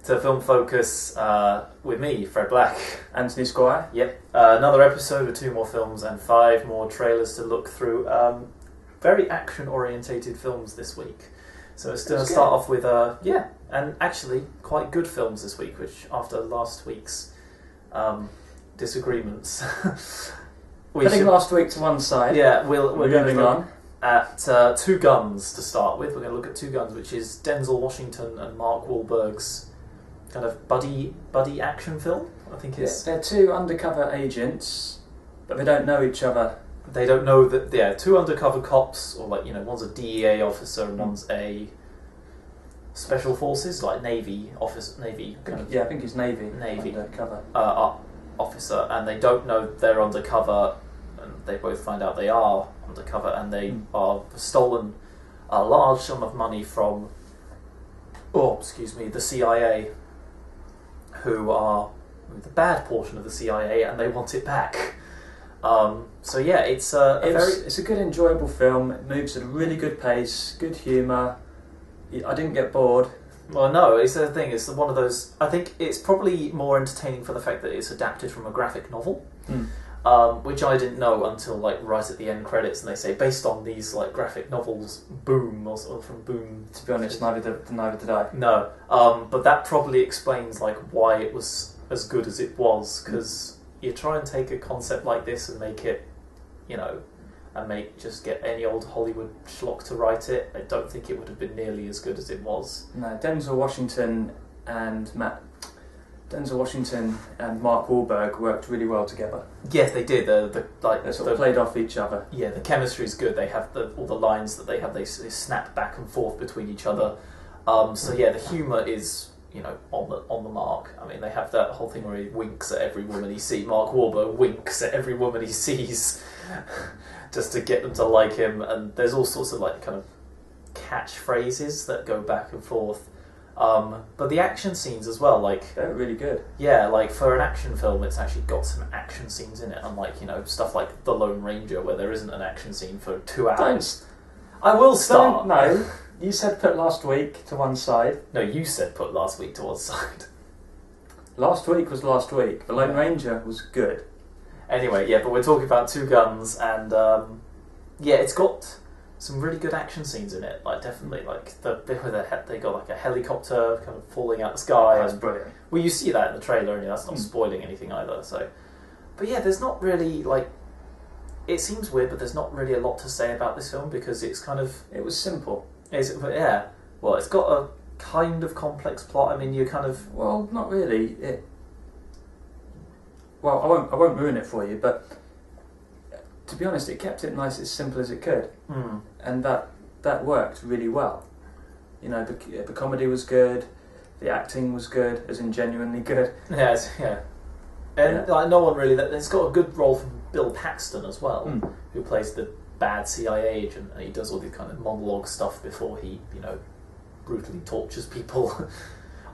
to Film Focus with me, Fred Black. Anthony Squire. Yep. Another episode with 2 more films and 5 more trailers to look through. Very action-orientated films this week. So it's going to start off with, and actually quite good films this week, which after last week's disagreements... Putting last week to one side. Yeah, we're going on at Two Guns to start with. We're going to look at Two Guns, which is Denzel Washington and Mark Wahlberg's kind of buddy action film. I think it's they're 2 undercover agents, but they don't know each other. They don't know that. Yeah, 2 undercover cops, or one's a DEA officer and one's a special forces, like Navy officer, Navy kind of. Yeah, I think he's Navy undercover officer, and they don't know they're undercover. They both find out they are undercover, and they are stolen a large sum of money from, the CIA, who are the bad portion of the CIA, and they want it back. It's a good, enjoyable film. It moves at a really good pace, good humour. I didn't get bored. Well, no, it's the thing. It's one of those. I think it's probably more entertaining for the fact that it's adapted from a graphic novel. Which I didn't know until right at the end credits, and they say based on these graphic novels, Boom or from Boom. To be honest, neither did I. No, but that probably explains why it was as good as it was, because you try and take a concept like this and make it, just get any old Hollywood schlock to write it. I don't think it would have been nearly as good as it was. No, Denzel Washington and Mark Wahlberg worked really well together. Yes, they did. They sort of played off each other. Yeah, the chemistry is good. They have all the lines that they have. They snap back and forth between each other. The humour is on the mark. I mean, they have that whole thing where he winks at every woman he sees. Mark Wahlberg winks at every woman he sees, just to get them to like him. And there's all sorts of kind of catchphrases that go back and forth. But the action scenes as well, they're really good. Yeah, for an action film, it's actually got some action scenes in it, unlike stuff like The Lone Ranger, where there isn't an action scene for 2 hours. I will start. No, you said put last week to one side. No, you said put last week to one side. Last week was last week. The Lone Ranger was good. Anyway, but we're talking about Two Guns, and it's got some really good action scenes in it. Definitely, the bit where they got a helicopter kind of falling out the sky. That's brilliant. Well, you see that in the trailer, and that's not spoiling anything either. So, but there's not really it seems weird, but there's not really a lot to say about this film because it's kind of... It was simple. Well, it's got a kind of complex plot. I mean, you kind of... Well, not really. Well, I won't ruin it for you, but to be honest, it kept it nice, as simple as it could, and that worked really well. The comedy was good, the acting was good, as in genuinely good. And no one really... It's got a good role from Bill Paxton as well, who plays the bad CIA agent, and he does all this kind of monologue stuff before he, brutally tortures people.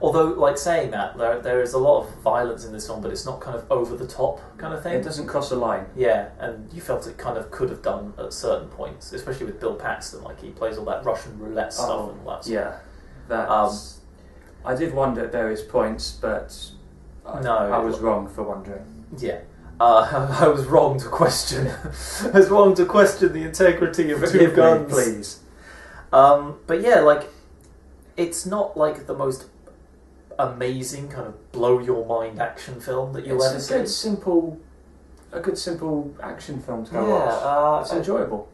Although, saying that, there is a lot of violence in this film, but it's not kind of over the top kind of thing. It doesn't cross a line. Yeah, and you felt it kind of could have done at certain points, especially with Bill Paxton. He plays all that Russian roulette stuff and all that. Yeah, I did wonder at various points, but I was wrong for wondering. Yeah. I was wrong to question. I was wrong to question the integrity of Two Guns. Please. But it's not the most amazing kind of blow your mind action film that you'll ever see. It's a good simple action film to go watch. It's enjoyable.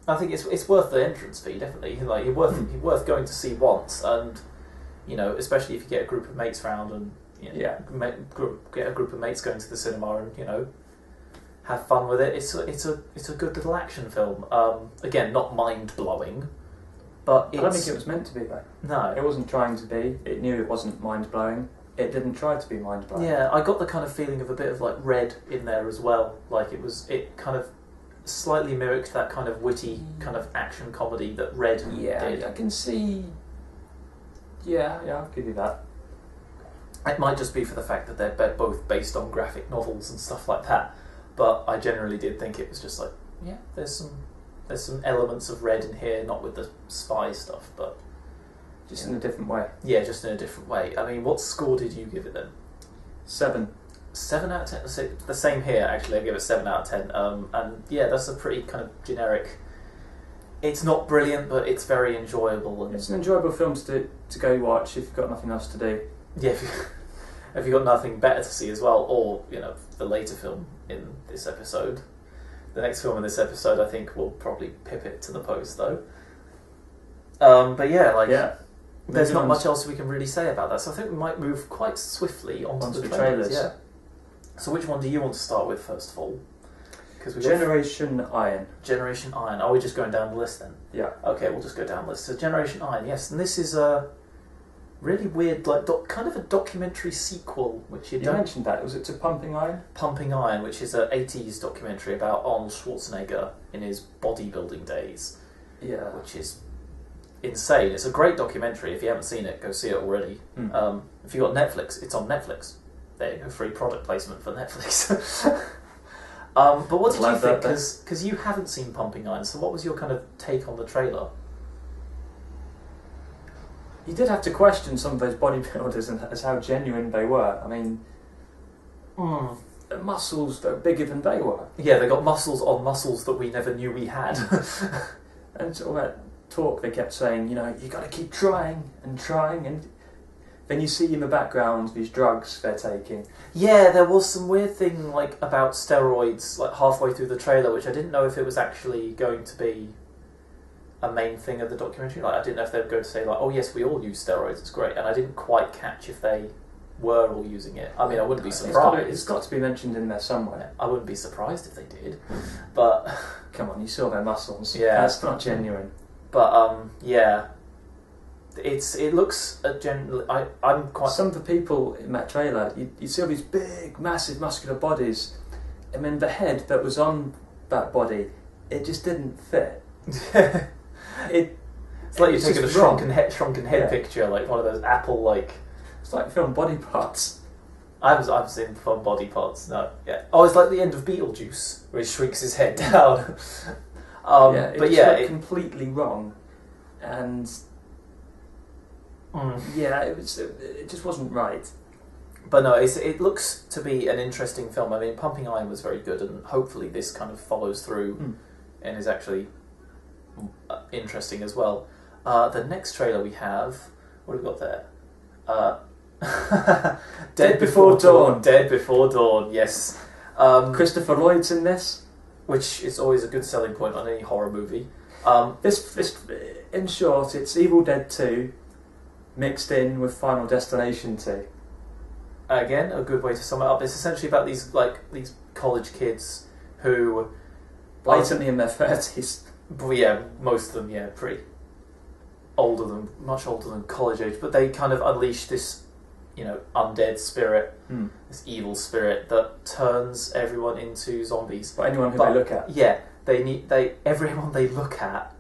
I think it's worth the entrance fee, definitely. You're worth going to see once, and especially if you get a group of mates round and get a group of mates going to the cinema and have fun with it. It's a good little action film. Again, not mind blowing, but I don't think it was meant to be though. No, it wasn't trying to be. It knew it wasn't mind blowing. It didn't try to be mind blowing. Yeah, I got the kind of feeling of a bit of Red in there as well. It kind of slightly mimicked that kind of witty kind of action comedy that Red did. I can see. Yeah, I'll give you that. It might just be for the fact that they're both based on graphic novels and stuff like that, but I generally did think it was just there's some elements of Red in here, not with the spy stuff, but Just in a different way. Yeah, just in a different way. I mean, what score did you give it then? 7. 7 out of 10. The same here, actually. I give it 7 out of 10. And yeah, that's a pretty kind of generic. It's not brilliant, but it's very enjoyable. And it's an enjoyable film to go watch if you've got nothing else to do. Yeah, if you've got nothing better to see as well, or the later film in this episode. The next film in this episode, I think, will probably pip it to the post, though. But yeah, there's not much else we can really say about that, so I think we might move quite swiftly onto the trailers. Yeah. So which one do you want to start with first of all? Generation Iron. Generation Iron. Are we just going down the list then? Yeah. Okay, we'll just go down the list. So Generation Iron, yes, and this is a really weird, kind of a documentary sequel, which you mentioned that. Was it to Pumping Iron? Pumping Iron, which is an 80s documentary about Arnold Schwarzenegger in his bodybuilding days. Yeah. Which is insane. It's a great documentary. If you haven't seen it, go see it already. If you've got Netflix, it's on Netflix. There you go, free product placement for Netflix. But what did you think? Because you haven't seen Pumping Iron, so what was your kind of take on the trailer? You did have to question some of those bodybuilders and as how genuine they were. I mean, the muscles that were bigger than they were. Yeah, they got muscles on muscles that we never knew we had. And all that talk they kept saying, you got to keep trying, and then you see in the background these drugs they're taking. Yeah, there was some weird thing about steroids halfway through the trailer, which I didn't know if it was actually going to be a main thing of the documentary. I didn't know if they were going to say oh yes, we all use steroids, it's great, and I didn't quite catch if they were all using it. I mean, I wouldn't be surprised. It's got to be mentioned in there somewhere. I wouldn't be surprised if they did, but come on, you saw their muscles. Yeah, that's not genuine. But yeah, it looks I'm quite. Some of the people in that trailer, you see all these big, massive, muscular bodies, and then the head that was on that body, it just didn't fit. It's like you're taking a shrunken head picture, like one of those Apple It's like film Body Parts. I've seen film Body Parts. No, yeah. Oh, it's like the end of Beetlejuice where he shrinks his head down. It completely wrong, and it just wasn't right. But no, it looks to be an interesting film. I mean, Pumping Iron was very good, and hopefully this kind of follows through and is actually interesting as well. The next trailer we have, what have we got there? Dead Before Dawn. Dead Before Dawn, yes. Christopher Lloyd's in this, which is always a good selling point on any horror movie. This, in short, it's Evil Dead 2 mixed in with Final Destination 2. Again, a good way to sum it up. It's essentially about these college kids who blatantly in their 30s. Yeah, most of them, pretty much older than college age, but they kind of unleash this, undead spirit, this evil spirit that turns everyone into zombies. But anyone who they look at. Yeah, everyone they look at,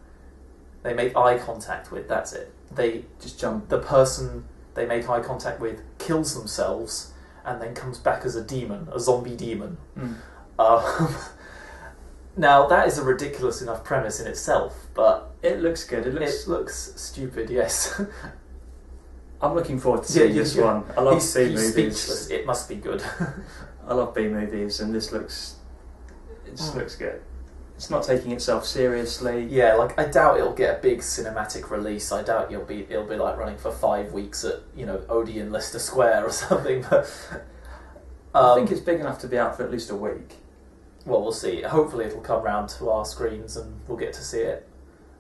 they make eye contact with, that's it. They just jump. The person they make eye contact with kills themselves and then comes back as a demon, a zombie demon. Now, that is a ridiculous enough premise in itself, but it looks good. It looks stupid, yes. I'm looking forward to seeing this one. I love B movies. Speechless. It must be good. I love B movies, and this looks good. It's not taking itself seriously. Yeah, I doubt it'll get a big cinematic release. I doubt it'll be running for 5 weeks at Odeon Leicester Square or something. But I think it's big enough to be out for at least a week. Well, we'll see. Hopefully it'll come round to our screens and we'll get to see it.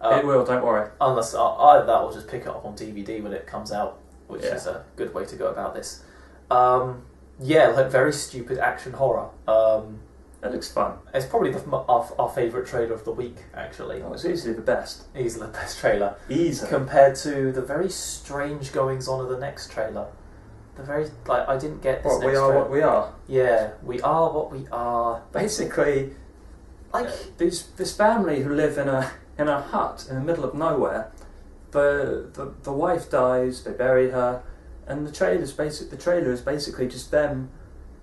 It will, don't worry. Unless either that or just pick it up on DVD when it comes out, which is a good way to go about this. Very stupid action horror. It looks fun. It's probably our favourite trailer of the week, actually. Oh, it's easily the best. Easily the best trailer. Easily. Compared to the very strange goings-on of the next trailer. I didn't get this. We are what we are. Yeah, we are what we are. Basically, this family who live in a hut in the middle of nowhere. The wife dies. They bury her, and the trailer is basically just them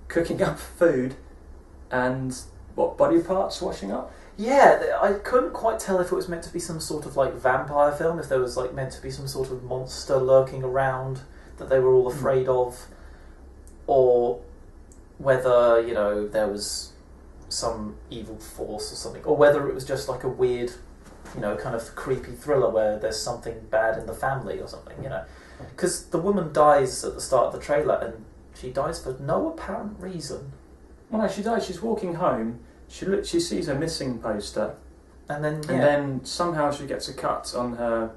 cooking up food and body parts washing up. Yeah, I couldn't quite tell if it was meant to be some sort of like vampire film, if there was like meant to be some sort of monster lurking around that they were all afraid of, or whether, you know, there was some evil force or something, or whether it was just like a weird, you know, kind of creepy thriller where there's something bad in the family or something, you know. Because the woman dies at the start of the trailer, and she dies for no apparent reason. Well, no, she dies. She's walking home. She sees a missing poster, And then and then somehow she gets a cut on her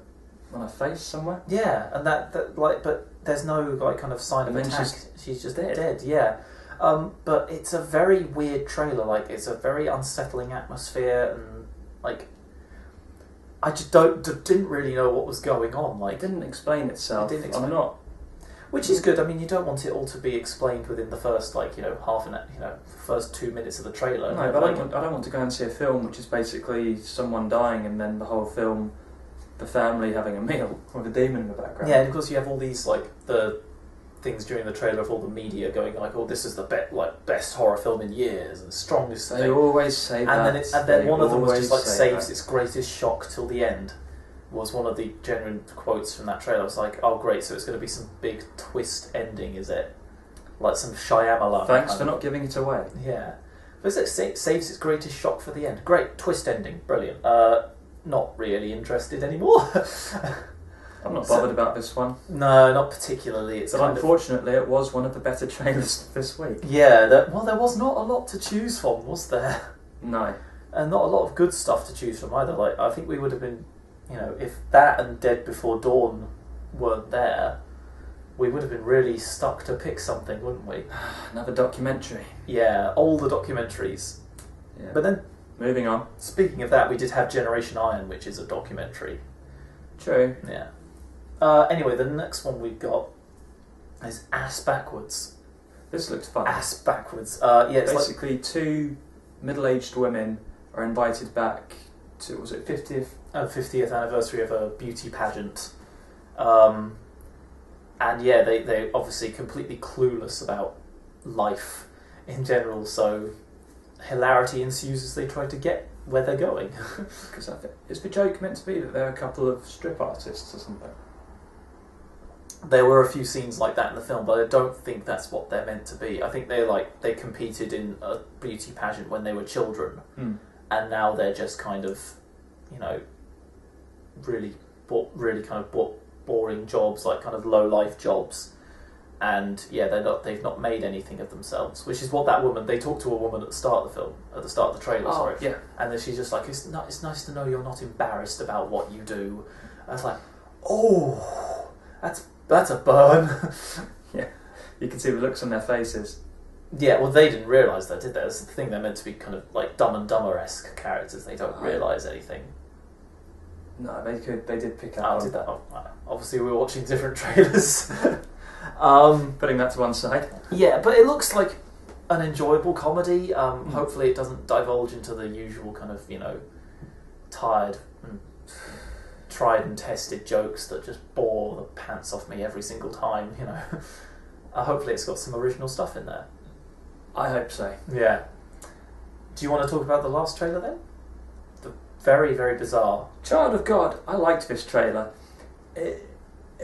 face somewhere. yeah, and that like, but there's no like kind of sign of And then attack. She's just dead. Yeah. But it's a very weird trailer. Like, it's a very unsettling atmosphere, and like, I just didn't really know what was going on. Like, It didn't explain itself. It didn't explain. I'm not. which is good. I mean, you don't want it all to be explained within the first, like, you know, first 2 minutes of the trailer. No, but I don't want to go and see a film which is basically someone dying and then the whole film, the family having a meal with a demon in the background. Yeah, and of course you have all these, like, the things during the trailer of all the media going like, "Oh, this is the best horror film in years and the strongest They thing." always say that. And then one of them was just like saves that. its greatest shock till the end. Was one of the genuine quotes from that trailer. I was like, "Oh, great! So it's going to be some big twist ending, is it? Like some Shyamalan." Thanks for not giving it away. Yeah, but it saves its greatest shock for the end. Great twist ending, brilliant. Not really interested anymore. I'm not bothered about this one. No, not particularly. It's But unfortunately, it was one of the better trailers this week. Yeah, there was not a lot to choose from, was there? No. And not a lot of good stuff to choose from either. Like, I think we would have been, you know, if that and Dead Before Dawn weren't there, we would have been really stuck to pick something, wouldn't we? Another documentary. Yeah, all the documentaries. Yeah. But then, Moving on. speaking of that, we did have Generation Iron, which is a documentary. True. Yeah. Anyway, the next one we've got is Ass Backwards. This looks fun. Ass Backwards. Yeah, it's Basically, two middle-aged women are invited back to, was it 50th? 50th anniversary of a beauty pageant. And yeah, they're obviously completely clueless about life in general, so hilarity ensues as they try to get where they're going. Because is the joke meant to be that they're a couple of strip artists or something? There were a few scenes like that in the film, but I don't think that's what they're meant to be. I think they competed in a beauty pageant when they were children, and now they're just kind of, you know, really kind of boring jobs, like kind of low life jobs, and yeah, they've not made anything of themselves, which is what that woman. They talked to a woman at the start of the film, at the start of the trailer. Sorry, yeah, and then she's just like, it's nice to know you're not embarrassed about what you do. I was like, oh, that's a burn. Yeah, you can see the looks on their faces. Yeah, well, they didn't realise that, did they? That's the thing. They're meant to be kind of like Dumb and Dumber-esque characters. They don't realise anything. No, they did pick up. Oh, did that? Oh, obviously, we were watching different trailers. Putting that to one side. Yeah, but it looks like an enjoyable comedy. Hopefully, it doesn't divulge into the usual kind of, you know, tired and tried and tested jokes that just bore the pants off me every single time. You know. Hopefully, it's got some original stuff in there. I hope so. Yeah. Do you want to talk about the last trailer then? The very, very bizarre. Child of God, I liked this trailer. It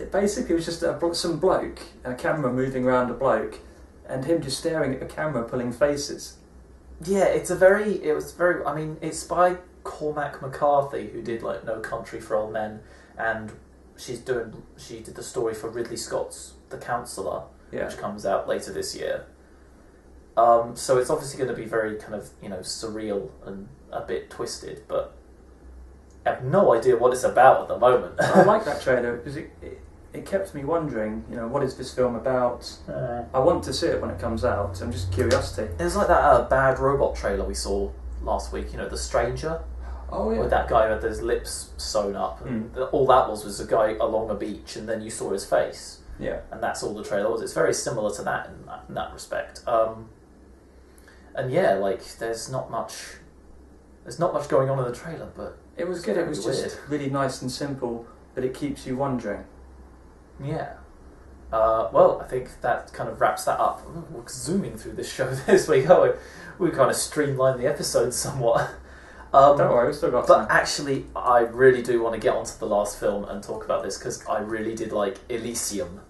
basically was just some bloke, a camera moving around a bloke, and him just staring at the camera, pulling faces. Yeah, it's by Cormac McCarthy, who did like No Country for Old Men, and she did the story for Ridley Scott's The Counsellor, which comes out later this year. So it's obviously going to be very kind of, you know, surreal and a bit twisted, but I have no idea what it's about at the moment. I like that trailer because it kept me wondering, you know, what is this film about? I want to see it when it comes out. I'm just curiosity. It was like that Bad Robot trailer we saw last week, you know, The Stranger. Oh yeah. With that guy who had his lips sewn up, and all that was a guy along a beach, and then you saw his face. Yeah. And that's all the trailer was. It's very similar to that in that respect. And yeah, like there's not much going on in the trailer, but it was good. It was just weird. really nice and simple, but it keeps you wondering. Yeah. Well, I think that kind of wraps that up. We're zooming through this show this week, aren't we? We kind of streamlined the episode somewhat. Don't worry, we've still got But time. actually, I really do want to get onto the last film and talk about this because I really did like Elysium,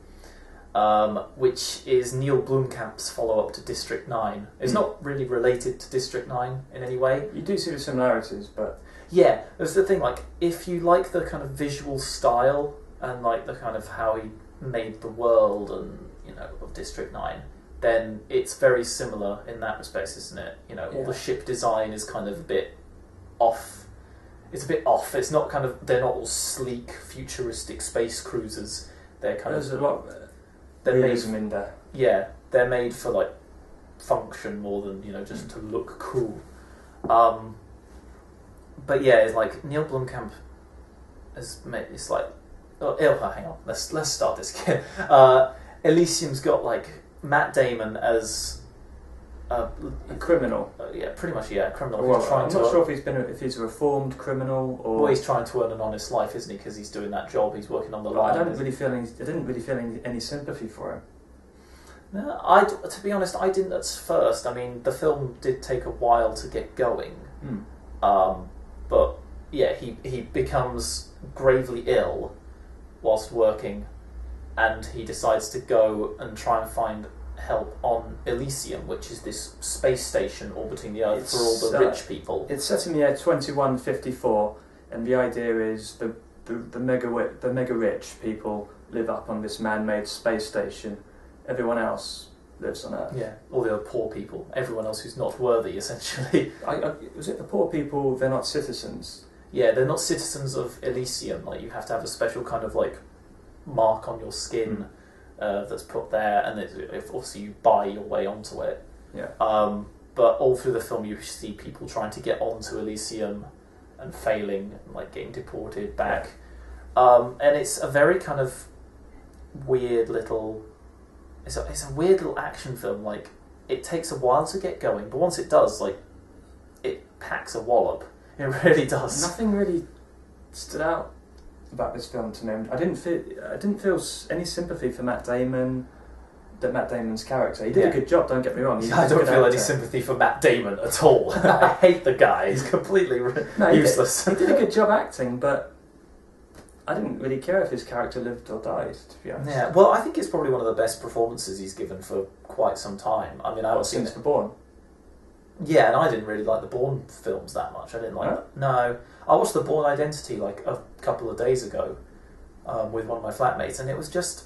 which is Neil Blomkamp's follow-up to District 9. It's not really related to District 9 in any way. You do see the similarities, but... Yeah, that's the thing, like, if you like the kind of visual style and like the kind of how he made the world and, you know, of District 9, then it's very similar in that respect, isn't it? You know, all the ship design is kind of a bit off. It's a bit off. It's not kind of, they're not all sleek, futuristic space cruisers. They're kind There's of... a lot of they're realism made, in there. Yeah, they're made for, like, function more than, you know, just to look cool. But yeah, it's like Neil Blomkamp has made, it's like, hang on, let's start this again. Elysium's got like Matt Damon as A criminal. Yeah, pretty much, yeah, a criminal. Well, Who's trying I'm to not sure if he's a reformed criminal or. Well, he's trying to earn an honest life, isn't he? Because he's doing that job. He's working on the Well, line. I didn't really feel any sympathy for him. No, to be honest, I didn't at first. I mean, the film did take a while to get going. But yeah, he becomes gravely ill whilst working, and he decides to go and try and find help on Elysium, which is this space station orbiting the Earth for all the rich people. It's set in the year 2154, and the idea is the mega rich people live up on this man-made space station. Everyone else lives on Earth. Yeah, all the other poor people, everyone else who's not worthy, essentially. Was it the poor people? They're not citizens. Yeah, they're not citizens of Elysium. Like, you have to have a special kind of like mark on your skin that's put there, and if obviously you buy your way onto it. Yeah. But all through the film, you see people trying to get onto Elysium and failing, and like getting deported back. Yeah. And it's a very kind of weird little. It's a weird little action film. Like, it takes a while to get going, but once it does, like, it packs a wallop. It really does. Nothing really stood out about this film to me. I didn't feel any sympathy for Matt Damon. Matt Damon's character. He did a good job. Don't get me wrong. I don't feel any sympathy for Matt Damon at all. I hate the guy. He's completely useless. He did a good job acting, but I didn't really care if his character lived or died, to be honest. Yeah, well, I think it's probably one of the best performances he's given for quite some time. I mean, I was since The Bourne. Yeah, and I didn't really like the Bourne films that much. I didn't like. Huh? No, I watched The Bourne Identity like a couple of days ago with one of my flatmates, and it was just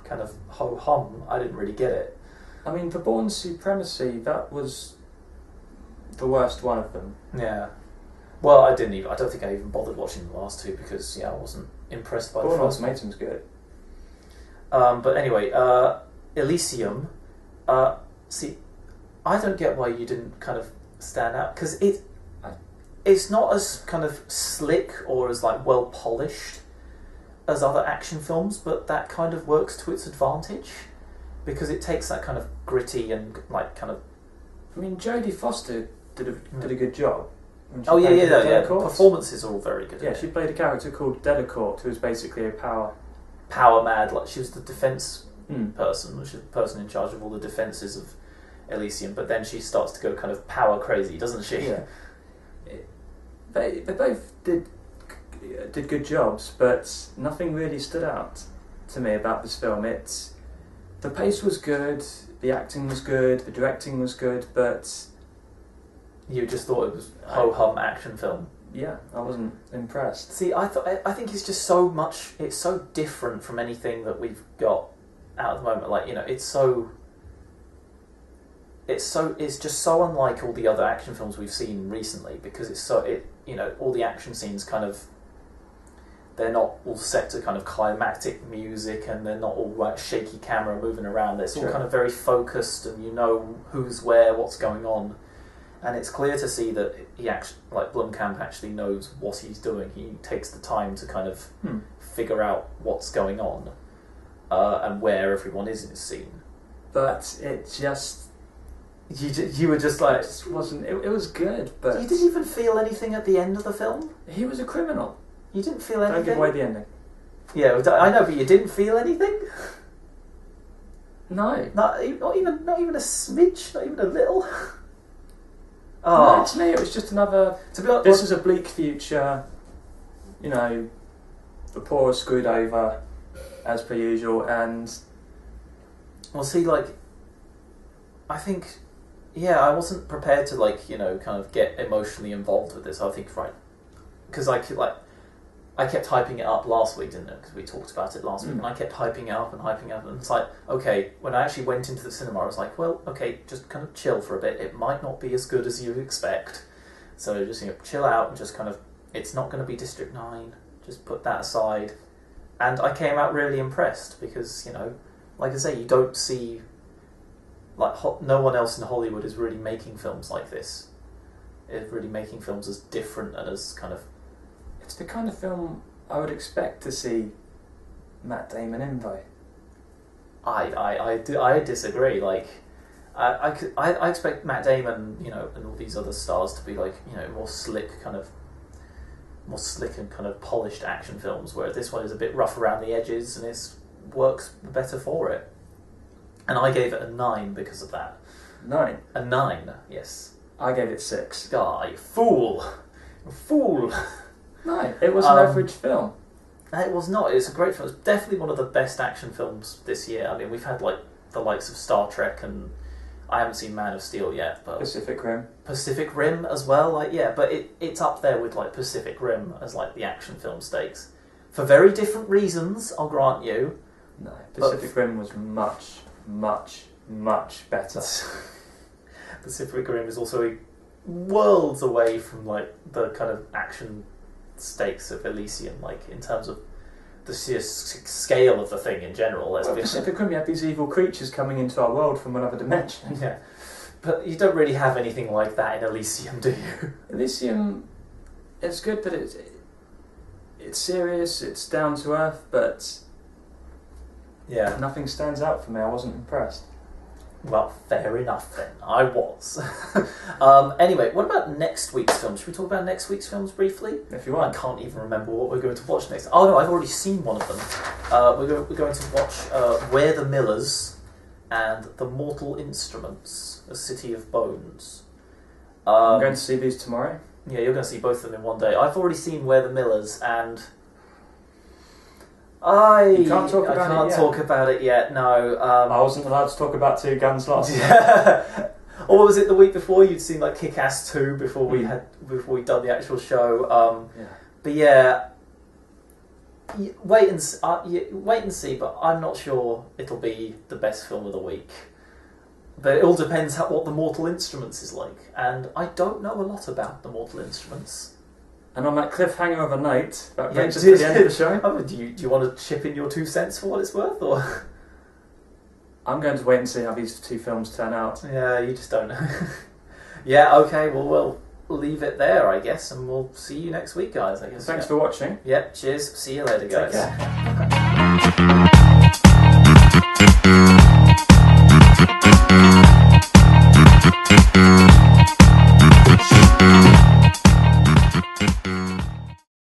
kind of ho hum. I didn't really get it. I mean, The Bourne Supremacy, that was the worst one of them. Yeah. Well, I don't think I even bothered watching the last two because I wasn't impressed by the first one. Ultimatum's good. But anyway, Elysium. See, I don't get why you didn't kind of stand out because it's not as kind of slick or as like well polished as other action films, but that kind of works to its advantage because it takes that kind of gritty and like kind of. I mean, Jodie Foster did a good job. Oh yeah. Performances are all very good. Yeah, she played a character called Delacourt, who was basically a power mad. Like, she was the defense person, which is the person in charge of all the defenses of Elysium. But then she starts to go kind of power crazy, doesn't she? Yeah. They both did good jobs, but nothing really stood out to me about this film. The pace was good, the acting was good, the directing was good, but you just thought it was ho-hum action film. Yeah, I wasn't impressed. See, I think it's just so much. It's so different from anything that we've got out at the moment. Like, it's just so unlike all the other action films we've seen recently because all the action scenes kind of. They're not all set to kind of climactic music, and they're not all like shaky camera moving around. It's all kind of very focused, and you know who's where, what's going on. And it's clear to see that Blomkamp actually knows what he's doing. He takes the time to kind of figure out what's going on and where everyone is in the scene. But it just... You were just like... It wasn't... It was good, but... You didn't even feel anything at the end of the film? He was a criminal. You didn't feel anything? Don't give away the ending. Yeah, I know, but you didn't feel anything? No. Not even a smidge? Not even a little? Oh, To me, it was just another. to be honest, This is a bleak future. You know, the poor are screwed over, as per usual, and well, see, like, I think, yeah, I wasn't prepared to, like, kind of get emotionally involved with this. I think, right, because I kept hyping it up last week, didn't it? Because we talked about it last week, and I kept hyping it up, and it's like, okay, when I actually went into the cinema, I was like, well, okay, just kind of chill for a bit. It might not be as good as you expect, so just chill out and just kind of, it's not going to be District 9. Just put that aside, and I came out really impressed because like I say, you don't see no one else in Hollywood is really making films like this. Is really making films as different and as kind of. It's the kind of film I would expect to see Matt Damon in, though. I disagree. Like, I expect Matt Damon, and all these other stars to be like, more slick and kind of polished action films, where this one is a bit rough around the edges and it works better for it. And I gave it a 9 because of that. 9? A 9, yes. I gave it 6. God, you fool! You fool! No, it was an average film. It was not. It's a great film. It's definitely one of the best action films this year. I mean, we've had like the likes of Star Trek, and I haven't seen Man of Steel yet, but Pacific Rim. Pacific Rim as well. Like, yeah, but it's up there with like Pacific Rim as like the action film stakes for very different reasons. I'll grant you. No, Pacific Rim was much, much, much better. Pacific Rim is also worlds away from like the kind of action stakes of Elysium, like in terms of the sheer scale of the thing in general. Pacific Rim, you have these evil creatures coming into our world from another dimension. Yeah, but you don't really have anything like that in Elysium, do you? Elysium, it's good, but it's serious, it's down to earth, but yeah, nothing stands out for me. I wasn't impressed. Well, fair enough then. I was. Anyway, what about next week's films? Should we talk about next week's films briefly? If you want. I can't even remember what we're going to watch next. Oh no, I've already seen one of them. We're going to watch Where the Millers and The Mortal Instruments, A City of Bones. I'm going to see these tomorrow. Yeah, you're going to see both of them in one day. I've already seen Where the Millers, and You can't talk I about can't it yet. talk about it yet. No, I wasn't allowed to talk about Two Guns last night. Yeah. Or was it the week before you'd seen like Kick-Ass 2 before we'd done the actual show? Yeah. But yeah, wait and see. But I'm not sure it'll be the best film of the week. But it all depends what The Mortal Instruments is like, and I don't know a lot about The Mortal Instruments. And on that cliffhanger of a night, that brings us to the end of the show. Oh, do you want to chip in your 2 cents for what it's worth, or? I'm going to wait and see how these 2 films turn out. Yeah, you just don't know. Yeah, okay, well, we'll leave it there, I guess, and we'll see you next week, guys, I guess. Thanks for watching. Yep, cheers. See you later, guys. Take care.